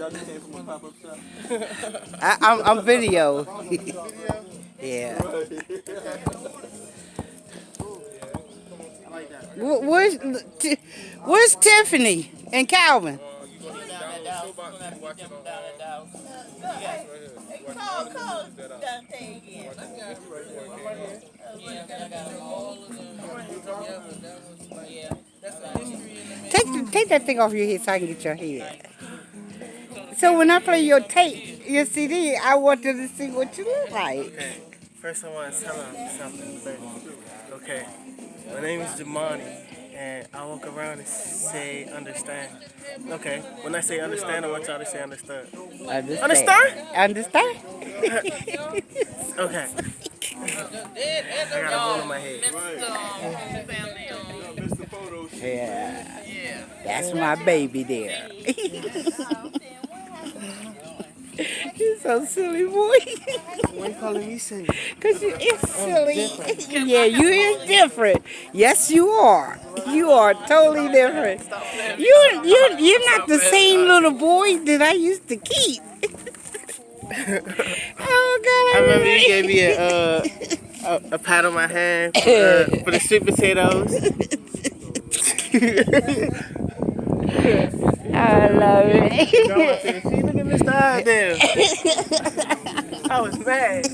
just came from a pop-up shop. I'm video. Yeah. Where's where's Tiffany and Calvin? Take that thing off your head so I can get your head. So when I play your tape, your CD, I wanted to see what you look like. Okay. First, I want to tell him something first. Okay. My name is Jamani, and I walk around and say understand. Okay. When I say understand, I want y'all to say understood. Understand? Understand? Okay. I got a hole in my head. Mr. Photo Shoot. Yeah. That's my baby there. You're so silly, boy. Why you calling me silly? Because you is silly. Yeah, you is different. Yes, you are. You are totally different. You're not the same little boy that I used to keep. Oh, God. I remember you gave me a pat on my hand for the sweet potatoes. I love it. See, look at Mr. Idell. I was mad.